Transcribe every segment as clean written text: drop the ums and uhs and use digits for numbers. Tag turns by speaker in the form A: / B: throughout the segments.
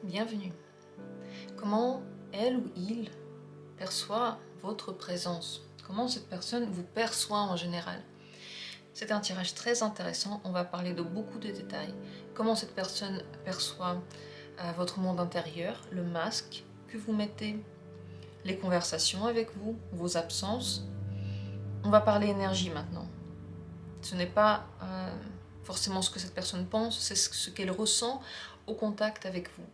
A: bienvenue. Comment elle ou il perçoit votre présence? Comment cette personne vous perçoit en général? C'est un tirage très intéressant, on va parler de beaucoup de détails. Comment cette personne perçoit votre monde intérieur, le masque que vous mettez, les conversations avec vous, vos absences. On va parler énergie maintenant. Ce n'est pas forcément ce que cette personne pense, c'est ce qu'elle ressent au contact avec vous.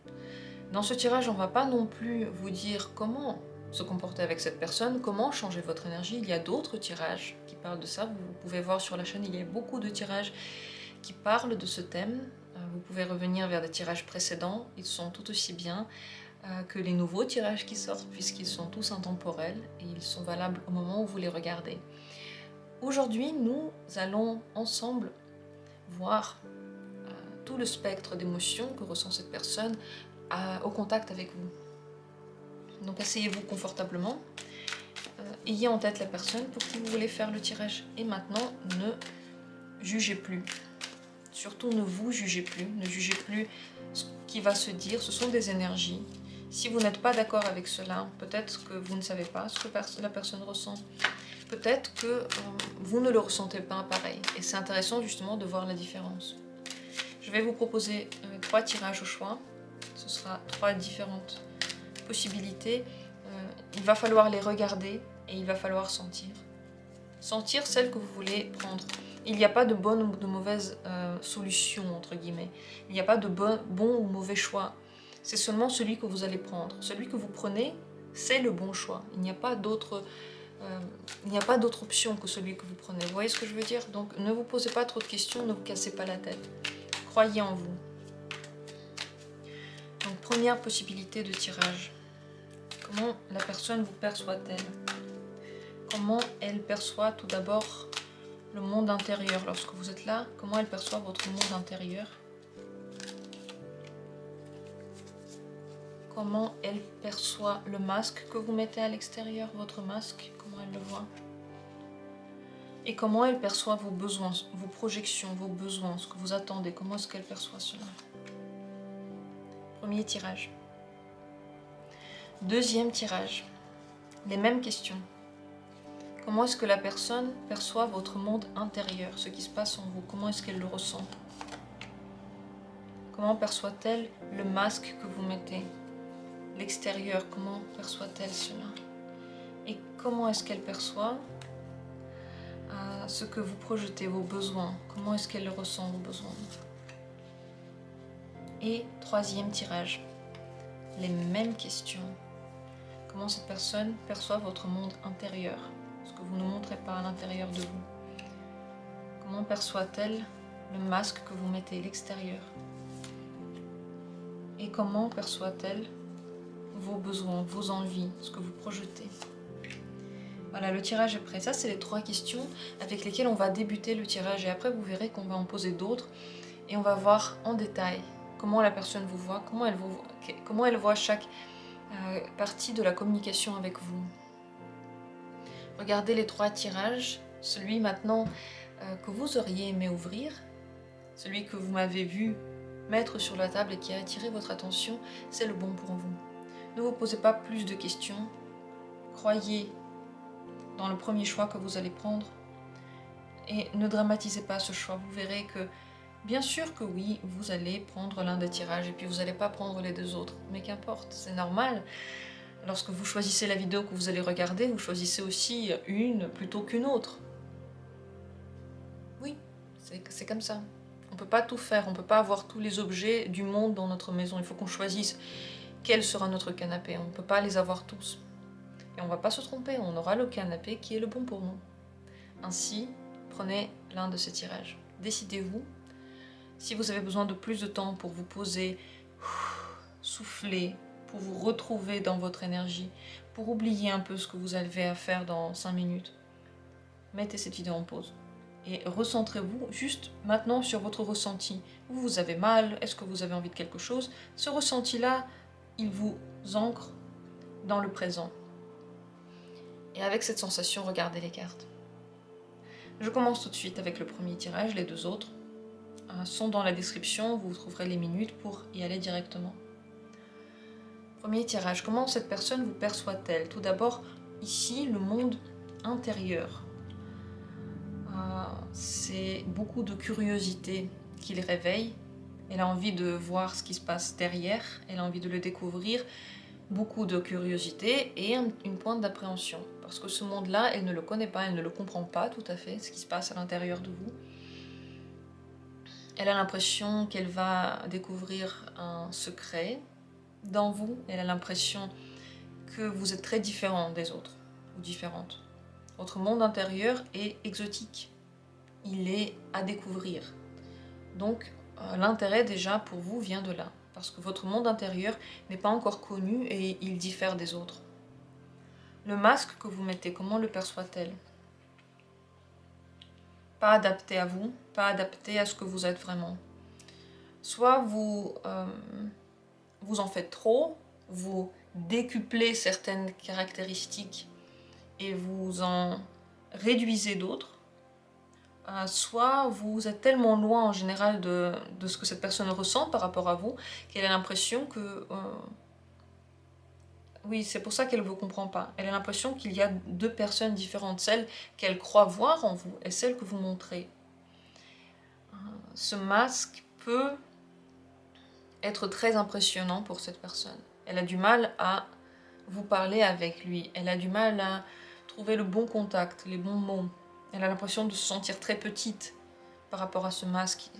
A: Dans ce tirage, on ne va pas non plus vous dire comment se comporter avec cette personne, comment changer votre énergie. Il y a d'autres tirages qui parlent de ça. Vous pouvez voir sur la chaîne, il y a beaucoup de tirages qui parlent de ce thème. Vous pouvez revenir vers des tirages précédents, ils sont tout aussi bien que les nouveaux tirages qui sortent, puisqu'ils sont tous intemporels et ils sont valables au moment où vous les regardez. Aujourd'hui, nous allons ensemble voir tout le spectre d'émotions que ressent cette personne au contact avec vous. Donc asseyez-vous confortablement, ayez en tête la personne pour qui vous voulez faire le tirage. Et maintenant, ne jugez plus. Surtout ne vous jugez plus, ne jugez plus ce qui va se dire, ce sont des énergies. Si vous n'êtes pas d'accord avec cela, peut-être que vous ne savez pas ce que la personne ressent. Peut-être que vous ne le ressentez pas pareil. Et c'est intéressant justement de voir la différence. Je vais vous proposer 3 tirages au choix. Ce sera 3 différentes possibilités. Il va falloir les regarder et il va falloir sentir. Sentir celle que vous voulez prendre. Il n'y a pas de bonne ou de mauvaise solution, entre guillemets. Il n'y a pas de bon ou mauvais choix. C'est seulement celui que vous allez prendre. Celui que vous prenez, c'est le bon choix. Il n'y a pas d'autre option que celui que vous prenez. Vous voyez ce que je veux dire? Donc ne vous posez pas trop de questions, ne vous cassez pas la tête. Croyez en vous. Donc première possibilité de tirage. Comment la personne vous perçoit-elle? Comment elle perçoit tout d'abord le monde intérieur lorsque vous êtes là? Comment elle perçoit votre monde intérieur? Comment elle perçoit le masque que vous mettez à l'extérieur, votre masque? Comment elle le voit? Et comment elle perçoit vos besoins, vos projections, vos besoins, ce que vous attendez? Comment est-ce qu'elle perçoit cela? Premier tirage. Deuxième tirage. Les mêmes questions. Comment est-ce que la personne perçoit votre monde intérieur, ce qui se passe en vous? Comment est-ce qu'elle le ressent? Comment perçoit-elle le masque que vous mettez? L'extérieur, comment perçoit-elle cela? Et comment est-ce qu'elle perçoit ce que vous projetez, vos besoins? Comment est-ce qu'elle ressent vos besoins? Et troisième tirage, les mêmes questions. Comment cette personne perçoit votre monde intérieur, ce que vous ne montrez pas à l'intérieur de vous? Comment perçoit-elle le masque que vous mettez, l'extérieur? Et comment perçoit-elle vos besoins, vos envies, ce que vous projetez? Voilà, le tirage est prêt. Ça, c'est les 3 questions avec lesquelles on va débuter le tirage. Et après, vous verrez qu'on va en poser d'autres. Et on va voir en détail comment la personne vous voit, comment elle voit chaque partie de la communication avec vous. Regardez les 3 tirages. Celui maintenant que vous auriez aimé ouvrir, celui que vous m'avez vu mettre sur la table et qui a attiré votre attention, c'est le bon pour vous. Ne vous posez pas plus de questions. Croyez dans le premier choix que vous allez prendre et ne dramatisez pas ce choix. Vous verrez que, bien sûr que oui, vous allez prendre l'un des tirages et puis vous n'allez pas prendre les 2 autres, mais qu'importe, c'est normal. Lorsque vous choisissez la vidéo que vous allez regarder, vous choisissez aussi une plutôt qu'une autre. Oui, c'est comme ça. On ne peut pas tout faire, on ne peut pas avoir tous les objets du monde dans notre maison. Il faut qu'on choisisse quel sera notre canapé. On ne peut pas les avoir tous. Et on ne va pas se tromper, on aura le canapé qui est le bon pour nous. Ainsi, prenez l'un de ces tirages. Décidez-vous. Si vous avez besoin de plus de temps pour vous poser, souffler, pour vous retrouver dans votre énergie, pour oublier un peu ce que vous avez à faire dans 5 minutes, mettez cette vidéo en pause. Et recentrez-vous juste maintenant sur votre ressenti. Vous avez mal, est-ce que vous avez envie de quelque chose? Ce ressenti-là, il vous ancre dans le présent. Et avec cette sensation, regardez les cartes. Je commence tout de suite avec le premier tirage, les 2 autres sont dans la description, vous trouverez les minutes pour y aller directement. Premier tirage, comment cette personne vous perçoit-elle? Tout d'abord, ici, le monde intérieur. C'est beaucoup de curiosité qu'il réveille. Elle a envie de voir ce qui se passe derrière, elle a envie de le découvrir. Beaucoup de curiosité et une pointe d'appréhension. Parce que ce monde-là, elle ne le connaît pas, elle ne le comprend pas tout à fait, ce qui se passe à l'intérieur de vous. Elle a l'impression qu'elle va découvrir un secret dans vous. Elle a l'impression que vous êtes très différent des autres, ou différente. Votre monde intérieur est exotique. Il est à découvrir. Donc, l'intérêt déjà pour vous vient de là. Parce que votre monde intérieur n'est pas encore connu et il diffère des autres. Le masque que vous mettez, comment le perçoit-elle? Pas adapté à vous, pas adapté à ce que vous êtes vraiment. Soit vous en faites trop, vous décuplez certaines caractéristiques et vous en réduisez d'autres, soit vous êtes tellement loin en général de ce que cette personne ressent par rapport à vous qu'elle a l'impression que... oui, c'est pour ça qu'elle ne vous comprend pas. Elle a l'impression qu'il y a deux personnes différentes, celle qu'elle croit voir en vous et celle que vous montrez. Ce masque peut être très impressionnant pour cette personne. Elle a du mal à vous parler avec lui. Elle a du mal à trouver le bon contact, les bons mots. Elle a l'impression de se sentir très petite par rapport à ce masque.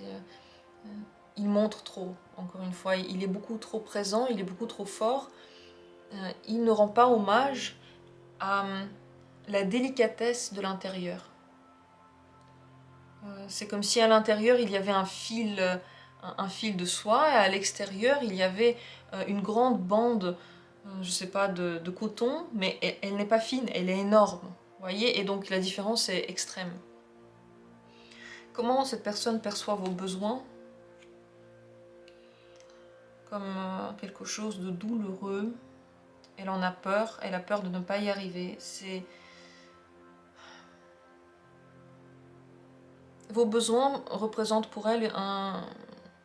A: Il montre trop, encore une fois. Il est beaucoup trop présent, il est beaucoup trop fort. Il ne rend pas hommage à la délicatesse de l'intérieur. C'est comme si à l'intérieur il y avait un fil de soie et à l'extérieur il y avait une grande bande, je sais pas, de coton, mais elle n'est pas fine, elle est énorme. Vous voyez, et donc la différence est extrême. Comment cette personne perçoit vos besoins? Comme quelque chose de douloureux. Elle en a peur, elle a peur de ne pas y arriver. Vos besoins représentent pour elle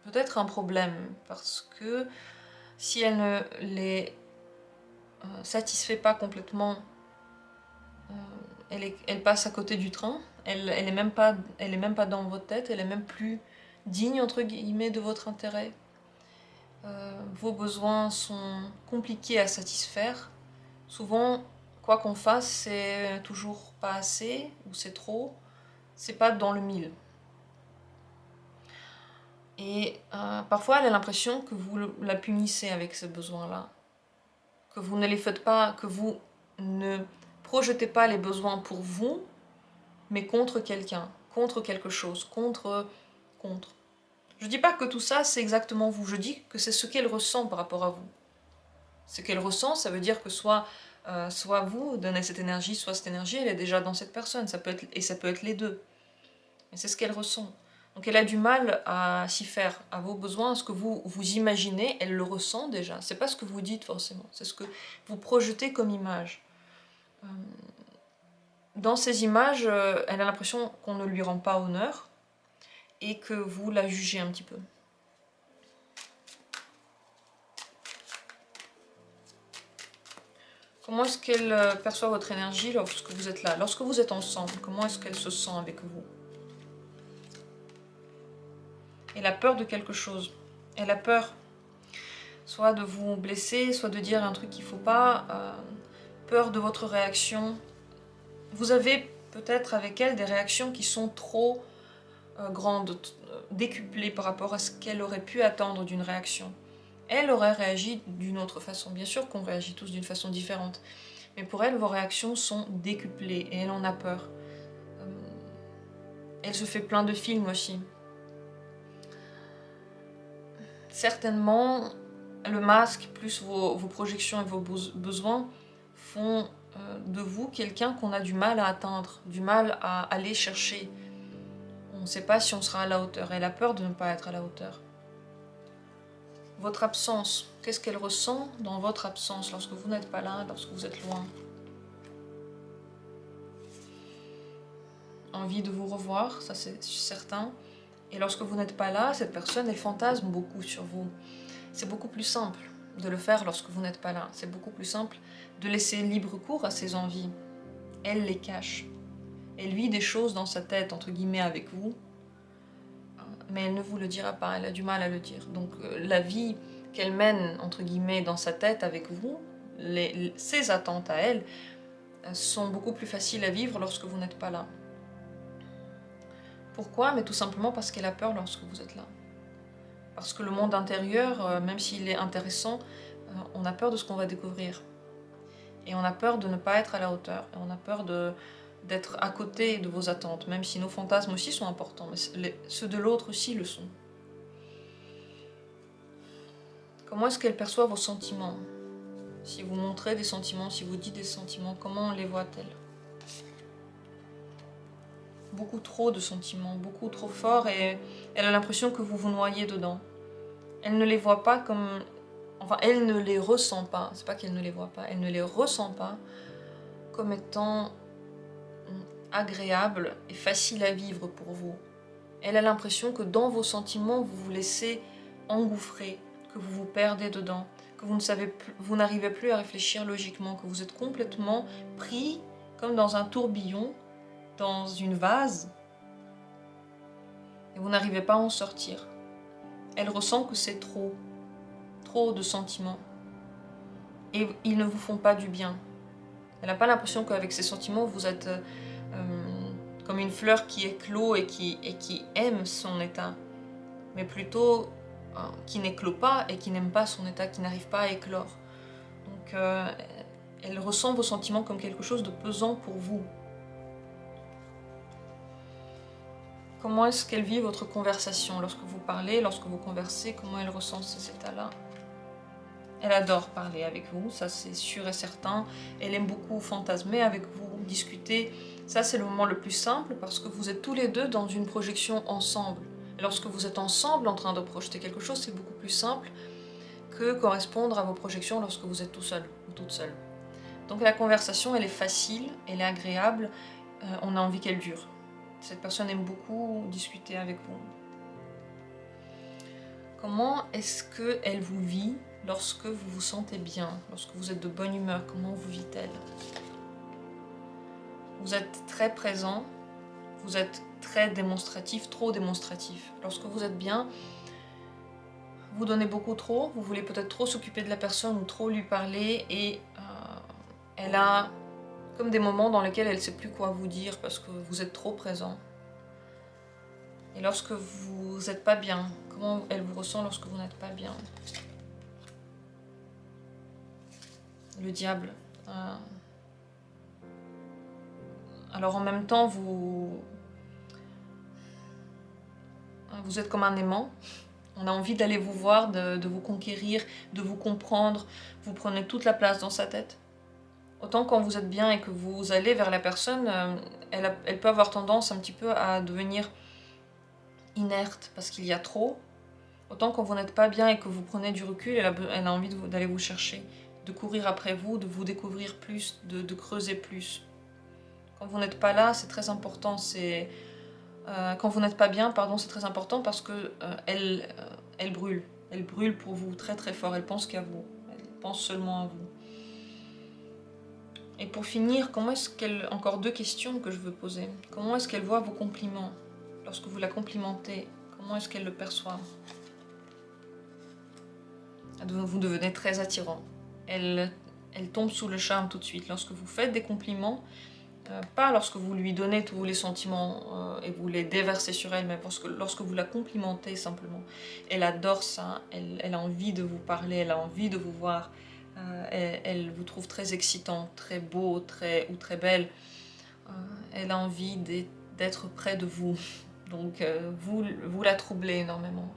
A: peut-être un problème, parce que si elle ne les satisfait pas complètement, elle passe à côté du train, elle est même pas dans votre tête, elle est même plus digne entre guillemets de votre intérêt. Vos besoins sont compliqués à satisfaire. Souvent, quoi qu'on fasse, c'est toujours pas assez ou c'est trop. C'est pas dans le mille. Et parfois, elle a l'impression que vous la punissez avec ces besoins-là. Que vous ne les faites pas, que vous ne projetez pas les besoins pour vous, mais contre quelqu'un, contre quelque chose, contre. Je dis pas que tout ça, c'est exactement vous. Je dis que c'est ce qu'elle ressent par rapport à vous. Ce qu'elle ressent, ça veut dire que soit vous donnez cette énergie, soit cette énergie, elle est déjà dans cette personne. Ça peut être les deux. Mais c'est ce qu'elle ressent. Donc elle a du mal à s'y faire, à vos besoins, à ce que vous imaginez, elle le ressent déjà. C'est pas ce que vous dites forcément, c'est ce que vous projetez comme image. Dans ces images, elle a l'impression qu'on ne lui rend pas honneur et que vous la jugez un petit peu. Comment est-ce qu'elle perçoit votre énergie lorsque vous êtes là, lorsque vous êtes ensemble? Comment est-ce qu'elle se sent avec vous? Elle a peur de quelque chose. Elle a peur soit de vous blesser, soit de dire un truc qu'il ne faut pas. Peur de votre réaction. Vous avez peut-être avec elle des réactions qui sont trop grandes, décuplées par rapport à ce qu'elle aurait pu attendre d'une réaction. Elle aurait réagi d'une autre façon. Bien sûr qu'on réagit tous d'une façon différente. Mais pour elle, vos réactions sont décuplées et elle en a peur. Elle se fait plein de films aussi. Certainement, le masque plus vos projections et vos besoins font de vous quelqu'un qu'on a du mal à atteindre, du mal à aller chercher. On ne sait pas si on sera à la hauteur. Elle a peur de ne pas être à la hauteur. Votre absence, qu'est-ce qu'elle ressent dans votre absence lorsque vous n'êtes pas là, lorsque vous êtes loin? Envie de vous revoir, ça c'est certain. Et lorsque vous n'êtes pas là, cette personne, elle fantasme beaucoup sur vous. C'est beaucoup plus simple. de le faire lorsque vous n'êtes pas là. C'est beaucoup plus simple de laisser libre cours à ses envies. Elle les cache. Elle vit des choses dans sa tête, entre guillemets, avec vous, mais elle ne vous le dira pas, elle a du mal à le dire. Donc la vie qu'elle mène, entre guillemets, dans sa tête avec vous, ses attentes à elle, sont beaucoup plus faciles à vivre lorsque vous n'êtes pas là. Pourquoi? Mais tout simplement parce qu'elle a peur lorsque vous êtes là. Parce que le monde intérieur, même s'il est intéressant, on a peur de ce qu'on va découvrir. Et on a peur de ne pas être à la hauteur. Et on a peur d'être à côté de vos attentes, même si nos fantasmes aussi sont importants, mais ceux de l'autre aussi le sont. Comment est-ce qu'elle perçoit vos sentiments? Si vous montrez des sentiments, si vous dites des sentiments, comment les voit-elle? Beaucoup trop de sentiments, beaucoup trop forts, et elle a l'impression que vous vous noyez dedans. Elle ne les voit pas comme... Enfin, elle ne les ressent pas, c'est pas qu'elle ne les voit pas, elle ne les ressent pas comme étant agréables et faciles à vivre pour vous. Elle a l'impression que dans vos sentiments, vous vous laissez engouffrer, que vous vous perdez dedans, que vous n'arrivez plus à réfléchir logiquement, que vous êtes complètement pris comme dans un tourbillon, dans une vase, et vous n'arrivez pas à en sortir. Elle ressent que c'est trop de sentiments, et ils ne vous font pas du bien. Elle n'a pas l'impression qu'avec ces sentiments, vous êtes comme une fleur qui éclot et qui aime son état, mais plutôt qui n'éclot pas et qui n'aime pas son état, qui n'arrive pas à éclore. Donc elle ressent vos sentiments comme quelque chose de pesant pour vous. Comment est-ce qu'elle vit votre conversation? Lorsque vous parlez, lorsque vous conversez, comment elle ressent ces états-là? Elle adore parler avec vous, ça c'est sûr et certain. Elle aime beaucoup fantasmer avec vous, discuter. Ça c'est le moment le plus simple parce que vous êtes tous les deux dans une projection ensemble. Et lorsque vous êtes ensemble en train de projeter quelque chose, c'est beaucoup plus simple que correspondre à vos projections lorsque vous êtes tout seul ou toute seule. Donc la conversation, elle est facile, elle est agréable, on a envie qu'elle dure. Cette personne aime beaucoup discuter avec vous. Comment est-ce qu'elle vous vit lorsque vous vous sentez bien, lorsque vous êtes de bonne humeur? Comment vous vit-elle? Vous êtes très présent, vous êtes très démonstratif, trop démonstratif. Lorsque vous êtes bien, vous donnez beaucoup trop, vous voulez peut-être trop s'occuper de la personne ou trop lui parler, et elle a comme des moments dans lesquels elle ne sait plus quoi vous dire parce que vous êtes trop présent. Et lorsque vous n'êtes pas bien, comment elle vous ressent lorsque vous n'êtes pas bien? Le diable. Alors en même temps, vous êtes comme un aimant. On a envie d'aller vous voir, de vous conquérir, de vous comprendre. Vous prenez toute la place dans sa tête. Autant quand vous êtes bien et que vous allez vers la personne, elle peut avoir tendance un petit peu à devenir inerte parce qu'il y a trop. Autant quand vous n'êtes pas bien et que vous prenez du recul, elle a envie d'aller vous chercher, de courir après vous, de vous découvrir plus, de creuser plus. Quand vous n'êtes pas là, c'est très important. Quand vous n'êtes pas bien, pardon, c'est très important parce que elle brûle. Elle brûle pour vous très très fort. Elle pense qu'à vous. Elle pense seulement à vous. Et pour finir, comment est-ce qu'elle... Encore deux questions que je veux poser. Comment est-ce qu'elle voit vos compliments? Lorsque vous la complimentez, comment est-ce qu'elle le perçoit? Vous devenez très attirant. Elle tombe sous le charme tout de suite. Lorsque vous faites des compliments, pas lorsque vous lui donnez tous les sentiments et vous les déversez sur elle, mais lorsque vous la complimentez simplement. Elle adore ça, elle a envie de vous parler, elle a envie de vous voir. Elle vous trouve très excitant, très beau, ou très belle. Elle a envie d'être près de vous. Donc vous la troublez énormément.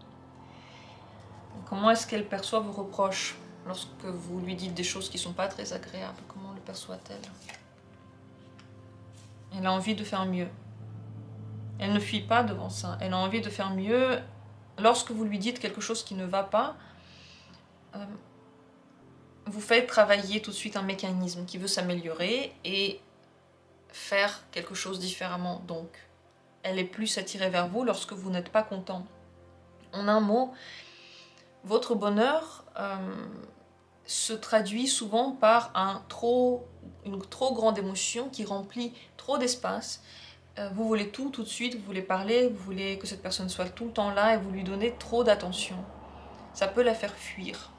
A: Comment est-ce qu'elle perçoit vos reproches lorsque vous lui dites des choses qui ne sont pas très agréables? Comment le perçoit-elle? Elle a envie de faire mieux. Elle ne fuit pas devant ça. Elle a envie de faire mieux. Lorsque vous lui dites quelque chose qui ne va pas, vous faites travailler tout de suite un mécanisme qui veut s'améliorer et faire quelque chose différemment. Donc, elle est plus attirée vers vous lorsque vous n'êtes pas content. En un mot, votre bonheur se traduit souvent par une trop grande émotion qui remplit trop d'espace. Vous voulez tout de suite, vous voulez parler, vous voulez que cette personne soit tout le temps là et vous lui donnez trop d'attention. Ça peut la faire fuir.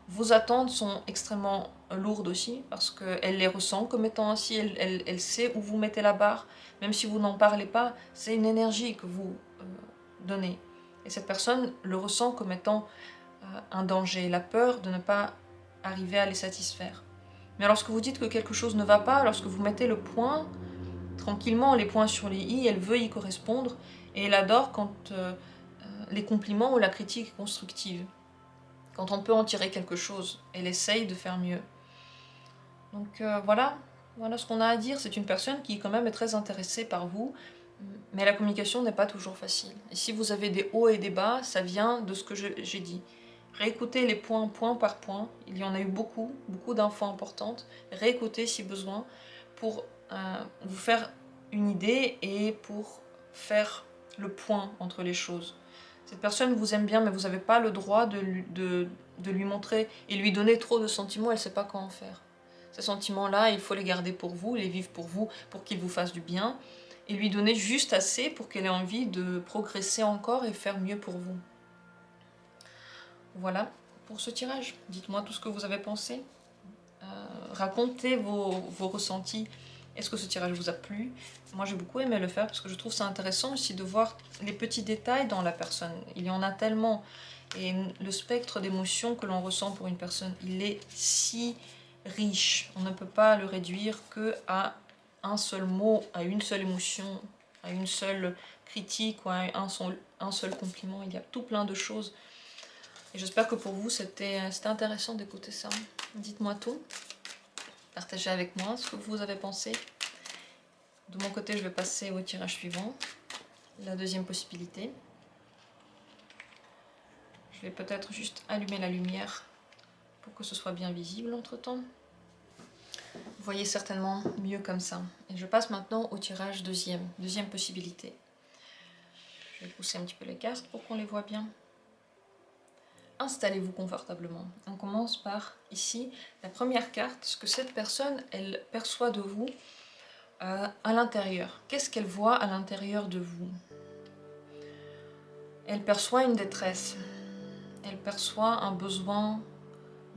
A: Vos attentes sont extrêmement lourdes aussi parce qu'elle les ressent comme étant ainsi, elle sait où vous mettez la barre, même si vous n'en parlez pas, c'est une énergie que vous donnez. Et cette personne le ressent comme étant un danger, la peur de ne pas arriver à les satisfaire. Mais lorsque vous dites que quelque chose ne va pas, lorsque vous mettez le point, tranquillement les points sur les i, elle veut y correspondre et elle adore quand les compliments ou la critique est constructive. Quand on peut en tirer quelque chose, elle essaye de faire mieux. Donc voilà ce qu'on a à dire. C'est une personne qui quand même est très intéressée par vous, mais la communication n'est pas toujours facile. Et si vous avez des hauts et des bas, ça vient de ce que j'ai dit. Réécoutez les points, point par point. Il y en a eu beaucoup d'infos importantes. Réécoutez si besoin pour vous faire une idée et pour faire le point entre les choses. Cette personne vous aime bien, mais vous n'avez pas le droit de lui montrer et lui donner trop de sentiments, elle ne sait pas comment faire. Ces sentiments-là, il faut les garder pour vous, les vivre pour qu'ils vous fassent du bien, et lui donner juste assez pour qu'elle ait envie de progresser encore et faire mieux pour vous. Voilà pour ce tirage. Dites-moi tout ce que vous avez pensé. Racontez vos ressentis. Est-ce que ce tirage vous a plu? Moi j'ai beaucoup aimé le faire parce que je trouve ça intéressant aussi de voir les petits détails dans la personne. Il y en a tellement. Et le spectre d'émotions que l'on ressent pour une personne, il est si riche. On ne peut pas le réduire qu'à un seul mot, à une seule émotion, à une seule critique ou à un seul compliment. Il y a tout plein de choses. Et j'espère que pour vous c'était intéressant d'écouter ça. Dites-moi tout. Partagez avec moi ce que vous avez pensé. De mon côté, je vais passer au tirage suivant. La deuxième possibilité. Je vais peut-être juste allumer la lumière pour que ce soit bien visible entre-temps. Vous voyez certainement mieux comme ça. Et je passe maintenant au tirage deuxième possibilité. Je vais pousser un petit peu les cartes pour qu'on les voit bien. Installez-vous confortablement. On commence par ici la première carte, ce que cette personne elle perçoit de vous à l'intérieur. Qu'est-ce qu'elle voit à l'intérieur de vous? Elle perçoit une détresse. Elle perçoit un besoin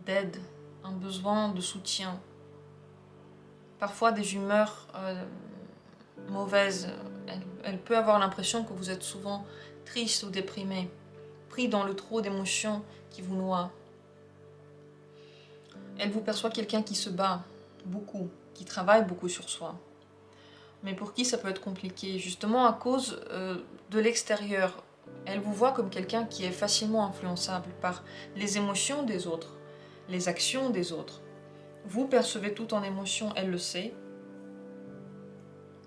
A: d'aide, un besoin de soutien. Parfois des humeurs mauvaises. Elle peut avoir l'impression que vous êtes souvent triste ou déprimé, pris dans le trou d'émotions qui vous noie. Elle vous perçoit quelqu'un qui se bat beaucoup, qui travaille beaucoup sur soi. Mais pour qui ça peut être compliqué, justement à cause de l'extérieur. Elle vous voit comme quelqu'un qui est facilement influençable par les émotions des autres, les actions des autres. Vous percevez tout en émotion, elle le sait.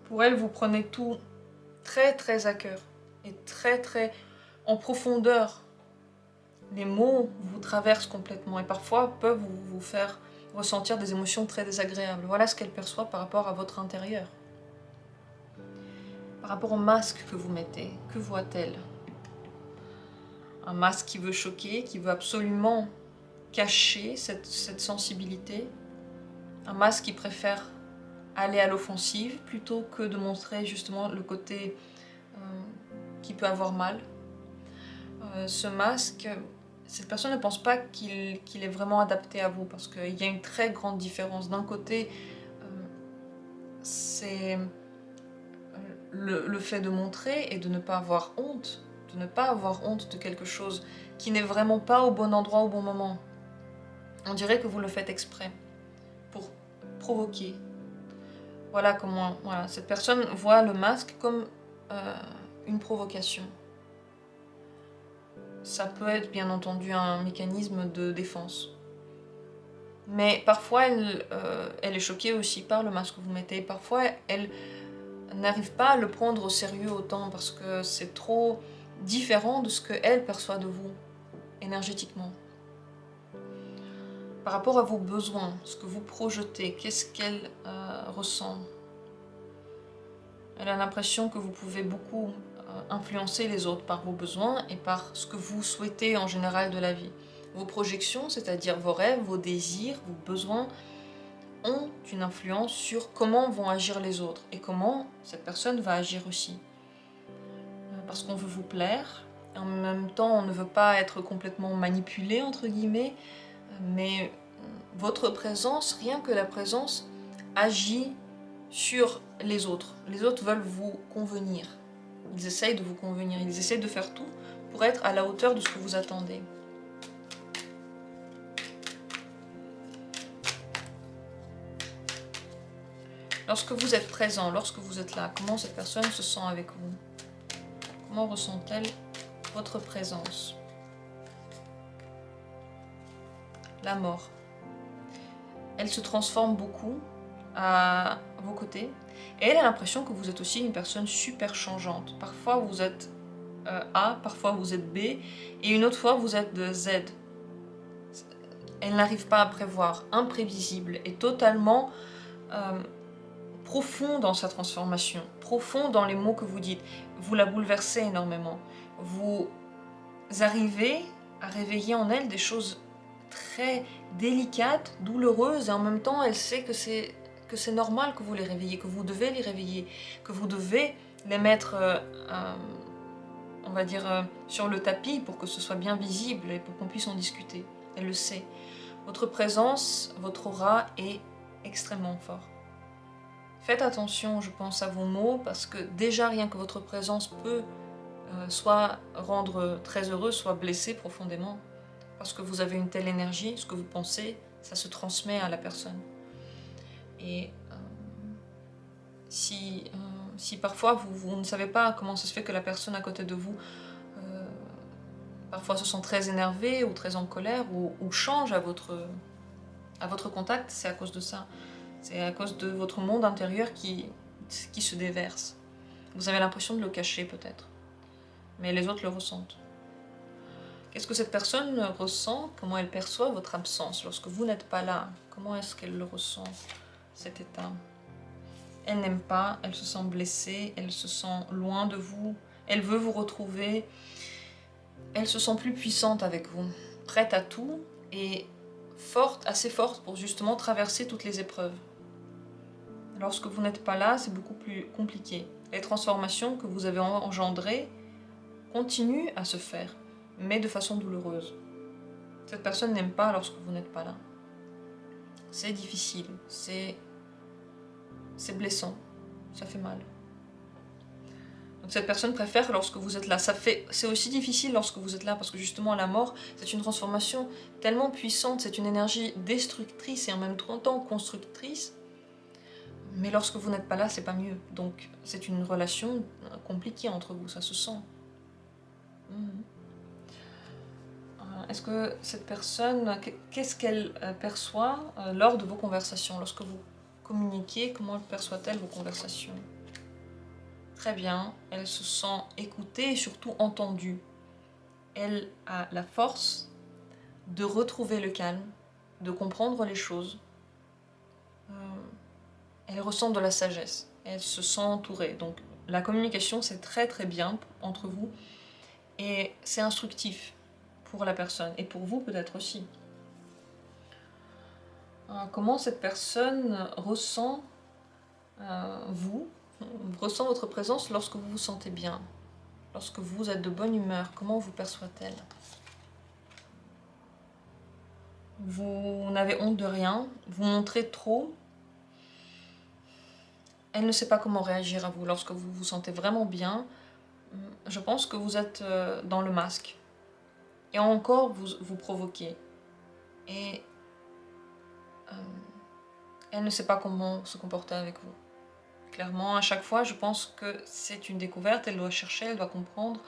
A: Pour elle, vous prenez tout très très à cœur et très très en profondeur. Les mots vous traversent complètement et parfois peuvent vous faire ressentir des émotions très désagréables. Voilà ce qu'elle perçoit par rapport à votre intérieur. Par rapport au masque que vous mettez, que voit-elle? Un masque qui veut choquer, qui veut absolument cacher cette sensibilité. Un masque qui préfère aller à l'offensive plutôt que de montrer justement le côté qui peut avoir mal. Ce masque, cette personne ne pense pas qu'il est vraiment adapté à vous parce qu'il y a une très grande différence. D'un côté, c'est le fait de montrer et de ne pas avoir honte, de quelque chose qui n'est vraiment pas au bon endroit au bon moment. On dirait que vous le faites exprès pour provoquer. Voilà comment cette personne voit le masque comme une provocation. Ça peut être bien entendu un mécanisme de défense. Mais parfois elle est choquée aussi par le masque que vous mettez. Parfois elle n'arrive pas à le prendre au sérieux autant parce que c'est trop différent de ce qu'elle perçoit de vous énergétiquement. Par rapport à vos besoins, ce que vous projetez, qu'est-ce qu'elle ressent? Elle a l'impression que vous pouvez beaucoup influencer les autres par vos besoins et par ce que vous souhaitez en général de la vie. Vos projections, c'est-à-dire vos rêves, vos désirs, vos besoins, ont une influence sur comment vont agir les autres et comment cette personne va agir aussi. Parce qu'on veut vous plaire, et en même temps on ne veut pas être complètement manipulé entre guillemets, mais votre présence, rien que la présence, agit sur les autres. Les autres veulent vous convenir. Ils essayent de vous convenir, ils essayent de faire tout pour être à la hauteur de ce que vous attendez. Lorsque vous êtes présent, lorsque vous êtes là, comment cette personne se sent avec vous? Comment ressent-elle votre présence? La mort. Elle se transforme beaucoup à vos côtés. Et elle a l'impression que vous êtes aussi une personne super changeante. Parfois vous êtes A, parfois vous êtes B, et une autre fois vous êtes de Z. Elle n'arrive pas à prévoir, imprévisible et totalement profond dans sa transformation, profond dans les mots que vous dites. Vous la bouleversez énormément. Vous arrivez à réveiller en elle des choses très délicates, douloureuses, et en même temps elle sait que c'est normal que vous les réveillez, que vous devez les réveiller, que vous devez les mettre, on va dire, sur le tapis pour que ce soit bien visible et pour qu'on puisse en discuter. Elle le sait. Votre présence, votre aura est extrêmement fort. Faites attention, je pense, à vos mots, parce que déjà rien que votre présence peut soit rendre très heureux, soit blesser profondément. Parce que vous avez une telle énergie, ce que vous pensez, ça se transmet à la personne. Et si parfois vous ne savez pas comment ça se fait que la personne à côté de vous parfois se sent très énervée ou très en colère ou change à votre contact, c'est à cause de ça. C'est à cause de votre monde intérieur qui se déverse. Vous avez l'impression de le cacher peut-être, mais les autres le ressentent. Qu'est-ce que cette personne ressent? Comment elle perçoit votre absence lorsque vous n'êtes pas là? Comment est-ce qu'elle le ressent, cet état? Elle n'aime pas, elle se sent blessée, elle se sent loin de vous, elle veut vous retrouver, elle se sent plus puissante avec vous, prête à tout et forte, assez forte pour justement traverser toutes les épreuves. Lorsque vous n'êtes pas là, c'est beaucoup plus compliqué. Les transformations que vous avez engendrées continuent à se faire, mais de façon douloureuse. Cette personne n'aime pas lorsque vous n'êtes pas là. C'est difficile, c'est blessant, ça fait mal. Donc cette personne préfère lorsque vous êtes là. C'est aussi difficile lorsque vous êtes là, parce que justement la mort, c'est une transformation tellement puissante, c'est une énergie destructrice et en même temps constructrice. Mais lorsque vous n'êtes pas là, c'est pas mieux. Donc c'est une relation compliquée entre vous, ça se sent. Est-ce que cette personne, qu'est-ce qu'elle perçoit lors de vos conversations? Lorsque vous communiquez, comment perçoit-elle vos conversations? Très bien, elle se sent écoutée et surtout entendue. Elle a la force de retrouver le calme, de comprendre les choses. Elle ressent de la sagesse, elle se sent entourée. Donc la communication, c'est très très bien entre vous et c'est instructif pour la personne et pour vous peut-être aussi. Comment cette personne ressent ressent votre présence lorsque vous vous sentez bien, lorsque vous êtes de bonne humeur? Comment vous perçoit-elle? Vous n'avez honte de rien, vous montrez trop. Elle ne sait pas comment réagir à vous lorsque vous vous sentez vraiment bien. Je pense que vous êtes dans le masque. Et encore, vous provoquez. Et elle ne sait pas comment se comporter avec vous. Clairement, à chaque fois, je pense que c'est une découverte. Elle doit chercher, elle doit comprendre.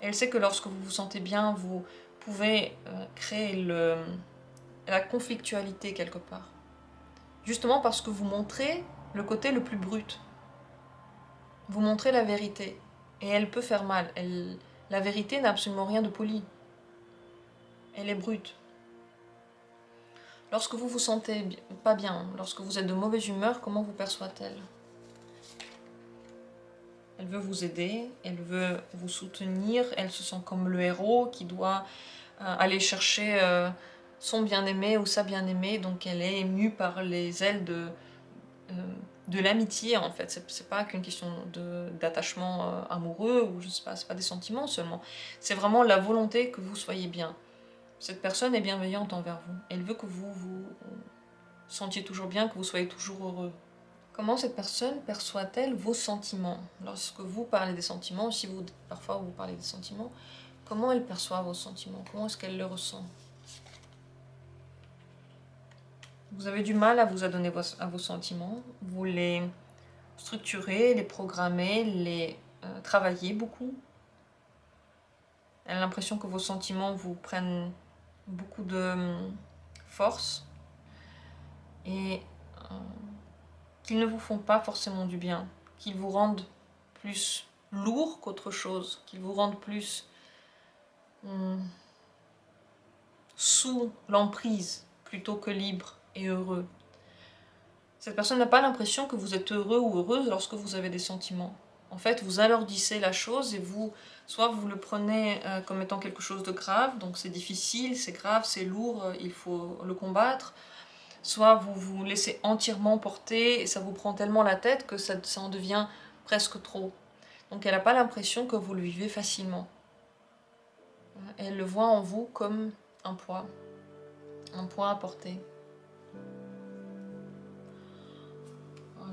A: Et elle sait que lorsque vous vous sentez bien, vous pouvez créer la conflictualité quelque part. Justement parce que vous montrez le côté le plus brut. Vous montrez la vérité. Et elle peut faire mal. La vérité n'a absolument rien de poli. Elle est brute. Lorsque vous vous sentez pas bien, lorsque vous êtes de mauvaise humeur, comment vous perçoit-elle? Elle veut vous aider, elle veut vous soutenir, elle se sent comme le héros qui doit aller chercher son bien-aimé ou sa bien-aimée, donc elle est émue par les ailes de l'amitié en fait. C'est pas qu'une question d'attachement amoureux, ou je sais pas, c'est pas des sentiments seulement. C'est vraiment la volonté que vous soyez bien. Cette personne est bienveillante envers vous. Elle veut que vous vous sentiez toujours bien, que vous soyez toujours heureux. Comment cette personne perçoit-elle vos sentiments? Lorsque vous parlez des sentiments, si vous parfois vous parlez des sentiments, comment elle perçoit vos sentiments? Comment est-ce qu'elle le ressent? Vous avez du mal à vous adonner à vos sentiments, vous les structurez, les programmez, les travaillez beaucoup. Elle a l'impression que vos sentiments vous prennent beaucoup de force et qu'ils ne vous font pas forcément du bien, qu'ils vous rendent plus lourd qu'autre chose, qu'ils vous rendent plus sous l'emprise plutôt que libre et heureux. Cette personne n'a pas l'impression que vous êtes heureux ou heureuse lorsque vous avez des sentiments. En fait, vous alourdissez la chose et soit vous le prenez comme étant quelque chose de grave, donc c'est difficile, c'est grave, c'est lourd, il faut le combattre, soit vous vous laissez entièrement porter et ça vous prend tellement la tête que ça en devient presque trop. Donc elle n'a pas l'impression que vous le vivez facilement. Elle le voit en vous comme un poids à porter.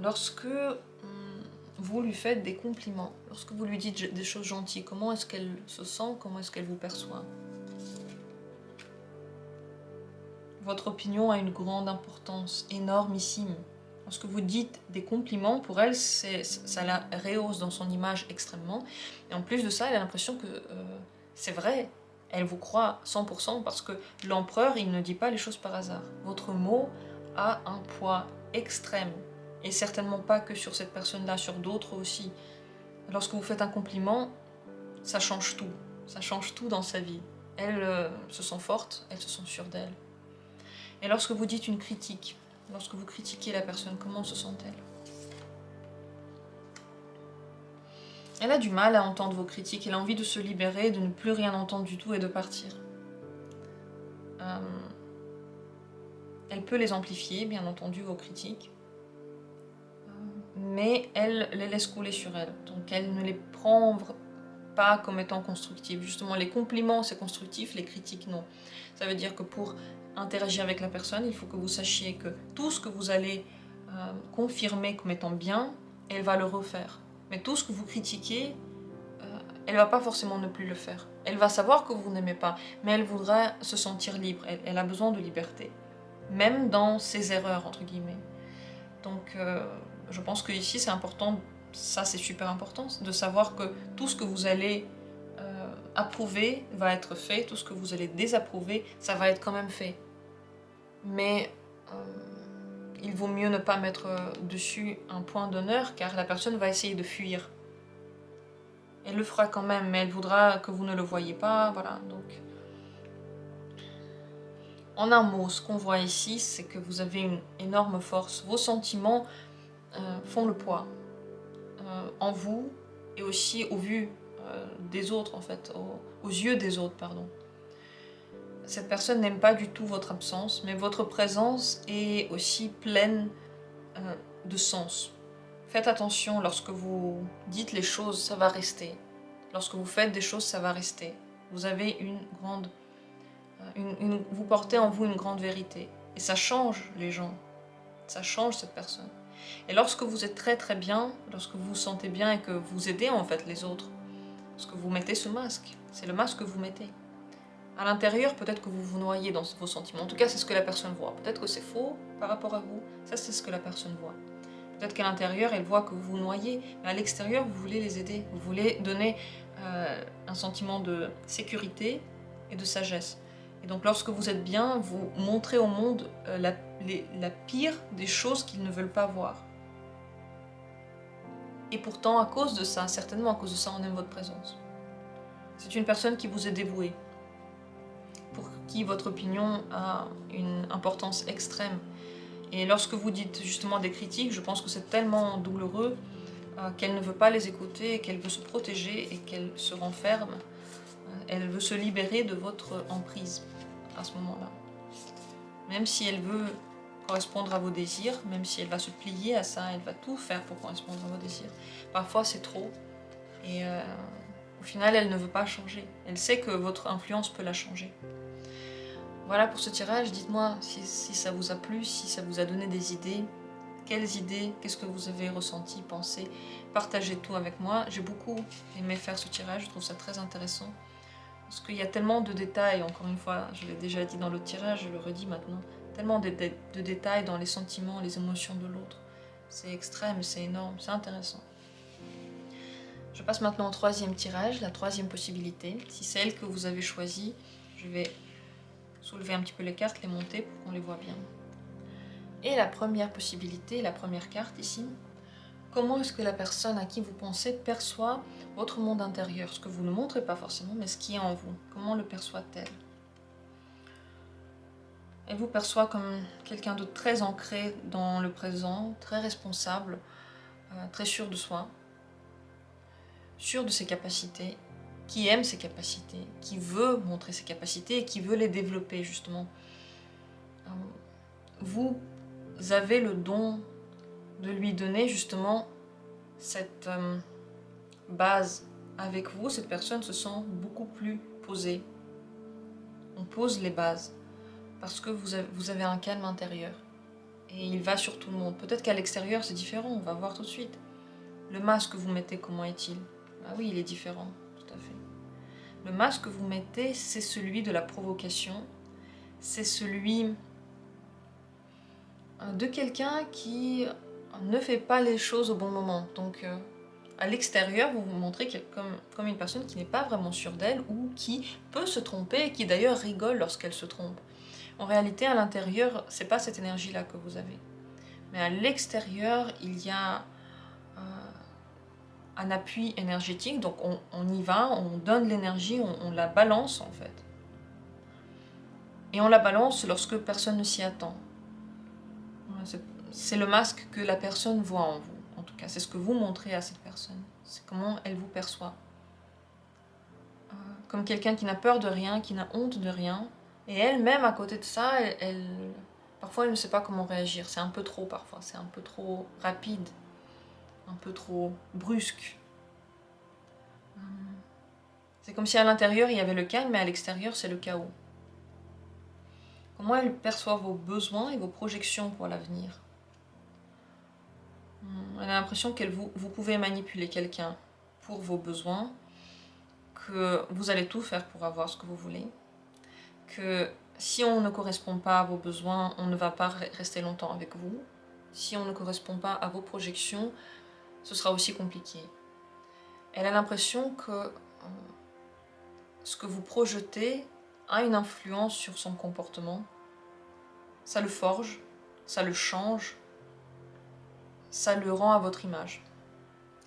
A: Lorsque vous lui faites des compliments, lorsque vous lui dites des choses gentilles, comment est-ce qu'elle se sent, comment est-ce qu'elle vous perçoit? Votre opinion a une grande importance, énormissime. Lorsque vous dites des compliments, pour elle, ça la rehausse dans son image extrêmement. Et en plus de ça, elle a l'impression que c'est vrai. Elle vous croit 100% parce que l'empereur, il ne dit pas les choses par hasard. Votre mot a un poids extrême. Et certainement pas que sur cette personne-là, sur d'autres aussi. Lorsque vous faites un compliment, ça change tout. Ça change tout dans sa vie. Elle se sent forte, elle se sent sûre d'elle. Et lorsque vous dites une critique, lorsque vous critiquez la personne, comment se sent-elle? Elle a du mal à entendre vos critiques, elle a envie de se libérer, de ne plus rien entendre du tout et de partir. Elle peut les amplifier, bien entendu, vos critiques, mais elle les laisse couler sur elle. Donc elle ne les prend pas comme étant constructives. Justement, les compliments, c'est constructif, les critiques, non. Ça veut dire que pour interagir avec la personne, il faut que vous sachiez que tout ce que vous allez confirmer comme étant bien, elle va le refaire. Mais tout ce que vous critiquez, elle va pas forcément ne plus le faire. Elle va savoir que vous n'aimez pas, mais elle voudra se sentir libre. Elle a besoin de liberté, même dans ses erreurs, entre guillemets. Donc, je pense que ici c'est important, ça c'est super important, de savoir que tout ce que vous allez approuver va être fait, tout ce que vous allez désapprouver, ça va être quand même fait. Mais il vaut mieux ne pas mettre dessus un point d'honneur, car la personne va essayer de fuir. Elle le fera quand même, mais elle voudra que vous ne le voyez pas, voilà, donc... En un mot, ce qu'on voit ici, c'est que vous avez une énorme force. Vos sentiments font le poids en vous et aussi au vu des autres, en fait, aux yeux des autres, pardon. Cette personne n'aime pas du tout votre absence, mais votre présence est aussi pleine de sens. Faites attention, lorsque vous dites les choses, ça va rester. Lorsque vous faites des choses, ça va rester. Vous avez une grande... vous portez en vous une grande vérité. Et ça change les gens. Ça change cette personne. Et lorsque vous êtes très très bien, lorsque vous vous sentez bien et que vous aidez en fait les autres, parce que vous mettez ce masque, c'est le masque que vous mettez. À l'intérieur, peut-être que vous vous noyez dans vos sentiments. En tout cas, c'est ce que la personne voit. Peut-être que c'est faux par rapport à vous. Ça, c'est ce que la personne voit. Peut-être qu'à l'intérieur, elle voit que vous vous noyez, mais à l'extérieur, vous voulez les aider. Vous voulez donner un sentiment de sécurité et de sagesse. Et donc, lorsque vous êtes bien, vous montrez au monde la pire des choses qu'ils ne veulent pas voir. Et pourtant, à cause de ça, certainement à cause de ça, on aime votre présence. C'est une personne qui vous est dévouée, pour qui votre opinion a une importance extrême. Et lorsque vous dites justement des critiques, je pense que c'est tellement douloureux qu'elle ne veut pas les écouter, qu'elle veut se protéger et qu'elle se renferme. elle veut se libérer de votre emprise à ce moment-là. Même si elle veut correspondre à vos désirs, même si elle va se plier à ça, elle va tout faire pour correspondre à vos désirs. Parfois c'est trop, et au final elle ne veut pas changer. Elle sait que votre influence peut la changer. Voilà pour ce tirage, dites-moi si ça vous a plu, si ça vous a donné des idées. Quelles idées, qu'est-ce que vous avez ressenti, pensé? Partagez tout avec moi. J'ai beaucoup aimé faire ce tirage, je trouve ça très intéressant. Parce qu'il y a tellement de détails, encore une fois, je l'ai déjà dit dans l'autre tirage, je le redis maintenant, tellement de détails dans les sentiments, les émotions de l'autre. C'est extrême, c'est énorme, c'est intéressant. Je passe maintenant au troisième tirage, la troisième possibilité. Si c'est elle que vous avez choisie, je vais soulever un petit peu les cartes, les monter pour qu'on les voit bien. Et la première possibilité, la première carte ici, comment est-ce que la personne à qui vous pensez perçoit votre monde intérieur? Ce que vous ne montrez pas forcément, mais ce qui est en vous. Comment le perçoit-elle? Elle vous perçoit comme quelqu'un de très ancré dans le présent, très responsable, très sûr de soi, sûr de ses capacités, qui aime ses capacités, qui veut montrer ses capacités et qui veut les développer justement. Vous avez le don de lui donner justement cette base avec vous. Cette personne se sent beaucoup plus posée. On pose les bases parce que vous avez un calme intérieur et il va sur tout le monde. Peut-être qu'à l'extérieur c'est différent, on va voir tout de suite. Le masque que vous mettez, comment est-il? Ah oui, il est différent, tout à fait. Le masque que vous mettez, c'est celui de la provocation, c'est celui de quelqu'un qui ne fait pas les choses au bon moment. Donc à l'extérieur, vous vous montrez comme une personne qui n'est pas vraiment sûre d'elle ou qui peut se tromper et qui d'ailleurs rigole lorsqu'elle se trompe. En réalité, à l'intérieur, c'est pas cette énergie-là que vous avez. Mais à l'extérieur, il y a un appui énergétique, donc on y va, on donne l'énergie, on la balance en fait. Et on la balance lorsque personne ne s'y attend. C'est le masque que la personne voit en vous, en tout cas. C'est ce que vous montrez à cette personne. C'est comment elle vous perçoit. Comme quelqu'un qui n'a peur de rien, qui n'a honte de rien. Et elle-même, à côté de ça, parfois elle ne sait pas comment réagir. C'est un peu trop parfois, c'est un peu trop rapide, un peu trop brusque. C'est comme si à l'intérieur il y avait le calme, mais à l'extérieur c'est le chaos. Comment elle perçoit vos besoins et vos projections pour l'avenir? Elle a l'impression que vous pouvez manipuler quelqu'un pour vos besoins, que vous allez tout faire pour avoir ce que vous voulez, que si on ne correspond pas à vos besoins, on ne va pas rester longtemps avec vous. Si on ne correspond pas à vos projections, ce sera aussi compliqué. Elle a l'impression que ce que vous projetez a une influence sur son comportement. Ça le forge, ça le change, ça le rend à votre image.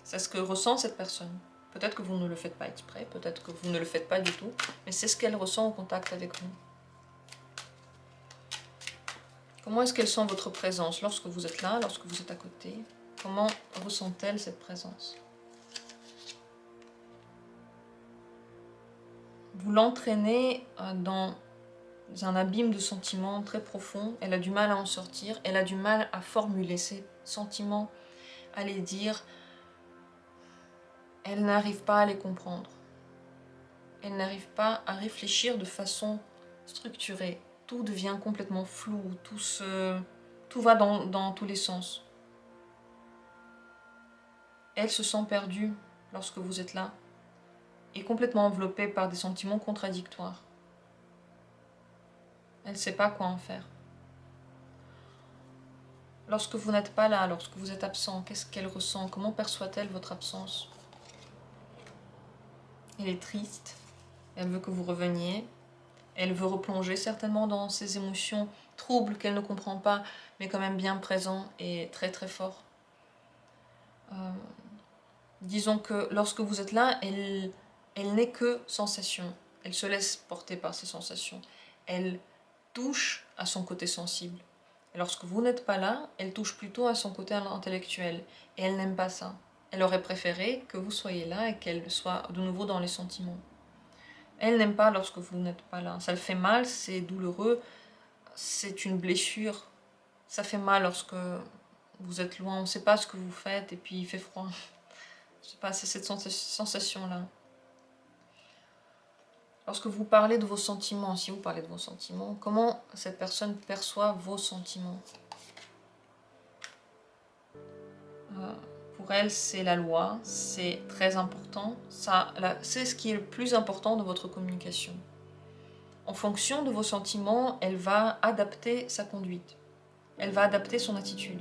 A: C'est ce que ressent cette personne. Peut-être que vous ne le faites pas exprès, peut-être que vous ne le faites pas du tout, mais c'est ce qu'elle ressent au contact avec vous. Comment est-ce qu'elle sent votre présence lorsque vous êtes là, lorsque vous êtes à côté? Comment ressent-elle cette présence? Vous l'entraînez dans un abîme de sentiments très profond. Elle a du mal à en sortir, elle a du mal à formuler ses sentiments, à les dire. Elle n'arrive pas à les comprendre. Elle n'arrive pas à réfléchir de façon structurée. Tout devient complètement flou, tout va dans tous les sens. Elle se sent perdue lorsque vous êtes là et complètement enveloppée par des sentiments contradictoires. Elle ne sait pas quoi en faire. Lorsque vous n'êtes pas là, lorsque vous êtes absent, qu'est-ce qu'elle ressent? Comment perçoit-elle votre absence? Elle est triste, elle veut que vous reveniez, elle veut replonger certainement dans ses émotions troubles qu'elle ne comprend pas, mais quand même bien présents et très très forts. Disons que lorsque vous êtes là, elle n'est que sensation. Elle se laisse porter par ses sensations. Elle touche à son côté sensible. Et lorsque vous n'êtes pas là, elle touche plutôt à son côté intellectuel. Et elle n'aime pas ça. Elle aurait préféré que vous soyez là et qu'elle soit de nouveau dans les sentiments. Elle n'aime pas lorsque vous n'êtes pas là. Ça le fait mal, c'est douloureux, c'est une blessure. Ça fait mal lorsque vous êtes loin, on ne sait pas ce que vous faites et puis il fait froid. Je sais pas, c'est cette sensation-là. Lorsque vous parlez de vos sentiments, si vous parlez de vos sentiments, comment cette personne perçoit vos sentiments? Pour elle, c'est la loi, c'est très important. C'est ce qui est le plus important de votre communication. En fonction de vos sentiments, elle va adapter sa conduite. Elle va adapter son attitude.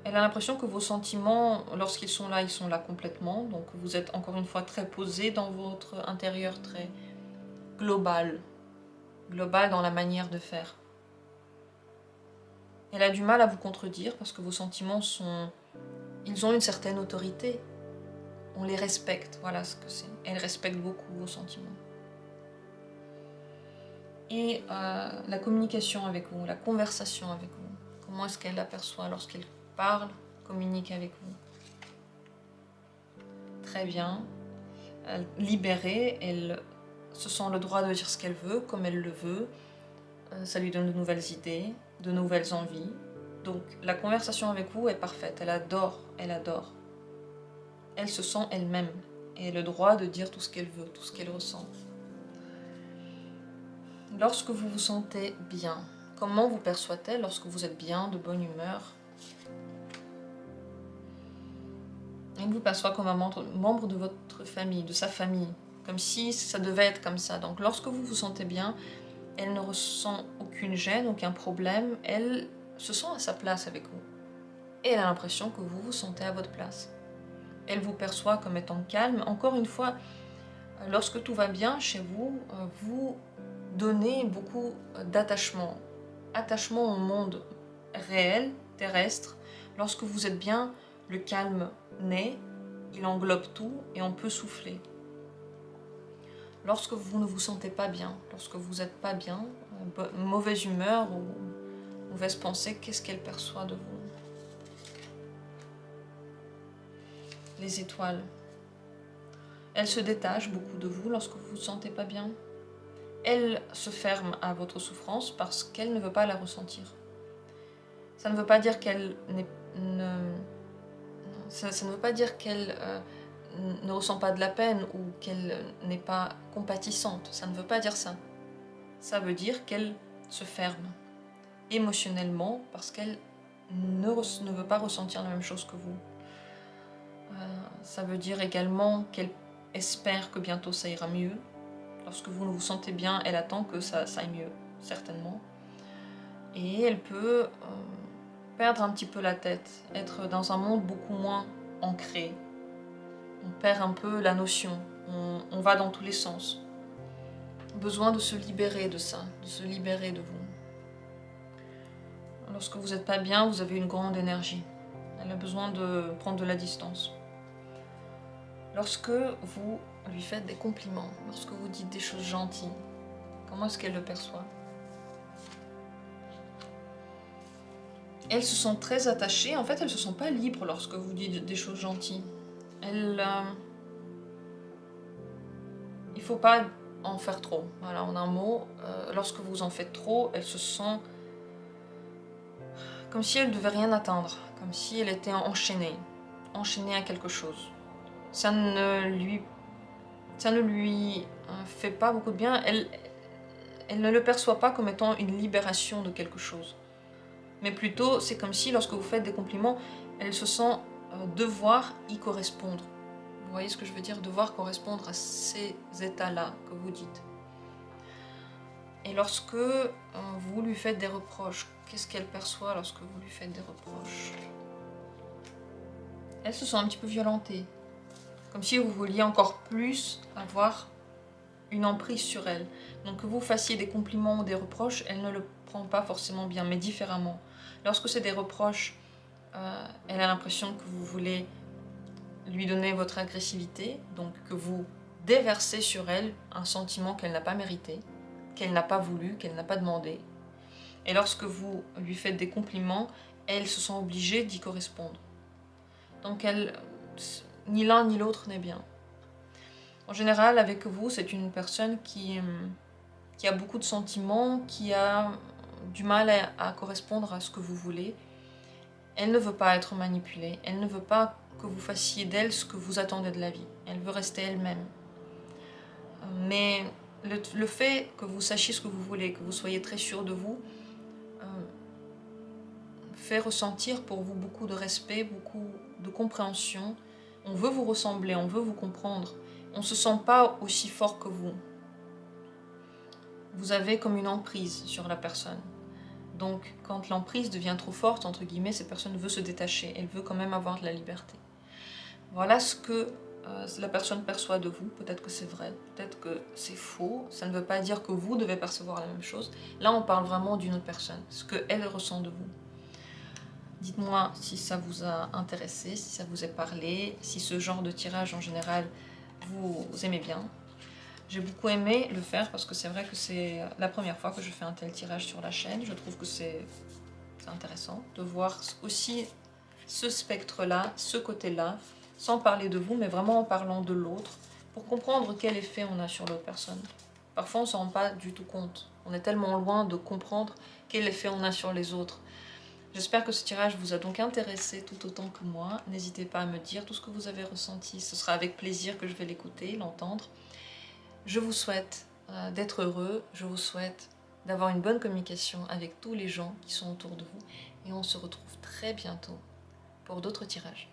A: Elle a l'impression que vos sentiments, lorsqu'ils sont là complètement. Donc vous êtes encore une fois très posé dans votre intérieur, très global. Global dans la manière de faire. Elle a du mal à vous contredire parce que vos sentiments sont... Ils ont une certaine autorité. On les respecte, voilà ce que c'est. Elle respecte beaucoup vos sentiments. Et la communication avec vous, la conversation avec vous. Comment est-ce qu'elle l'aperçoit lorsqu'elle parle, communique avec vous? Très bien. Libérée, elle se sent le droit de dire ce qu'elle veut, comme elle le veut. Ça lui donne de nouvelles idées, de nouvelles envies. Donc la conversation avec vous est parfaite, elle adore, elle adore. Elle se sent elle-même et elle a le droit de dire tout ce qu'elle veut, tout ce qu'elle ressent. Lorsque vous vous sentez bien, comment vous perçoit-elle lorsque vous êtes bien, de bonne humeur? Elle vous perçoit comme un membre de votre famille, de sa famille, comme si ça devait être comme ça. Donc lorsque vous vous sentez bien, elle ne ressent aucune gêne, aucun problème, elle se sent à sa place avec vous. Et elle a l'impression que vous vous sentez à votre place. Elle vous perçoit comme étant calme. Encore une fois, lorsque tout va bien chez vous, vous donnez beaucoup d'attachement. Attachement au monde réel, terrestre. Lorsque vous êtes bien, le calme naît, il englobe tout et on peut souffler. Lorsque vous ne vous sentez pas bien, lorsque vous n'êtes pas bien, mauvaise humeur ou mauvaise pensée, qu'est-ce qu'elle perçoit de vous? Les étoiles. Elle se détache beaucoup de vous lorsque vous ne vous sentez pas bien. Elle se ferme à votre souffrance parce qu'elle ne veut pas la ressentir. Ça ne veut pas dire qu'elle ça ne veut pas dire qu'elle ne ressent pas de la peine ou qu'elle n'est pas compatissante. Ça ne veut pas dire ça. Ça veut dire qu'elle se ferme émotionnellement parce qu'elle ne veut pas ressentir la même chose que vous. Ça veut dire également qu'elle espère que bientôt ça ira mieux. Lorsque vous vous sentez bien, elle attend que ça aille mieux, certainement. Et elle peut perdre un petit peu la tête, être dans un monde beaucoup moins ancré. On perd un peu la notion, on va dans tous les sens. Besoin de se libérer de ça, de se libérer de vous. Lorsque vous n'êtes pas bien, vous avez une grande énergie. Elle a besoin de prendre de la distance. Lorsque vous lui faites des compliments, lorsque vous dites des choses gentilles, comment est-ce qu'elle le perçoit? Elles se sont très attachées, en fait elles ne se sont pas libres lorsque vous dites des choses gentilles. Il ne faut pas en faire trop. Voilà, en un mot, lorsque vous en faites trop, elle se sent comme si elle ne devait rien atteindre, comme si elle était enchaînée à quelque chose. Ça ne lui fait pas beaucoup de bien, elle ne le perçoit pas comme étant une libération de quelque chose. Mais plutôt, c'est comme si lorsque vous faites des compliments, elle se sent devoir y correspondre. Vous voyez ce que je veux dire? Devoir correspondre à ces états-là que vous dites. Et lorsque vous lui faites des reproches, qu'est-ce qu'elle perçoit lorsque vous lui faites des reproches? Elle se sent un petit peu violentée. Comme si vous vouliez encore plus avoir une emprise sur elle. Donc que vous fassiez des compliments ou des reproches, elle ne le prend pas forcément bien, mais différemment. Lorsque c'est des reproches, elle a l'impression que vous voulez lui donner votre agressivité, donc que vous déversez sur elle un sentiment qu'elle n'a pas mérité, qu'elle n'a pas voulu, qu'elle n'a pas demandé. Et lorsque vous lui faites des compliments, elle se sent obligée d'y correspondre. Donc elle, ni l'un ni l'autre n'est bien. En général, avec vous, c'est une personne qui a beaucoup de sentiments, qui a du mal à correspondre à ce que vous voulez. Elle ne veut pas être manipulée, elle ne veut pas que vous fassiez d'elle ce que vous attendez de la vie. Elle veut rester elle-même. Mais le fait que vous sachiez ce que vous voulez, que vous soyez très sûr de vous, fait ressentir pour vous beaucoup de respect, beaucoup de compréhension. On veut vous ressembler, on veut vous comprendre. On ne se sent pas aussi fort que vous. Vous avez comme une emprise sur la personne. Donc, quand l'emprise devient trop forte, entre guillemets, cette personne veut se détacher. Elle veut quand même avoir de la liberté. Voilà ce que la personne perçoit de vous. Peut-être que c'est vrai, peut-être que c'est faux. Ça ne veut pas dire que vous devez percevoir la même chose. Là, on parle vraiment d'une autre personne, ce qu'elle ressent de vous. Dites-moi si ça vous a intéressé, si ça vous a parlé, si ce genre de tirage en général vous aimez bien. J'ai beaucoup aimé le faire parce que c'est vrai que c'est la première fois que je fais un tel tirage sur la chaîne. Je trouve que c'est intéressant de voir aussi ce spectre-là, ce côté-là, sans parler de vous, mais vraiment en parlant de l'autre, pour comprendre quel effet on a sur l'autre personne. Parfois, on ne s'en rend pas du tout compte. On est tellement loin de comprendre quel effet on a sur les autres. J'espère que ce tirage vous a donc intéressé tout autant que moi. N'hésitez pas à me dire tout ce que vous avez ressenti. Ce sera avec plaisir que je vais l'écouter, l'entendre. Je vous souhaite d'être heureux. Je vous souhaite d'avoir une bonne communication avec tous les gens qui sont autour de vous. Et on se retrouve très bientôt pour d'autres tirages.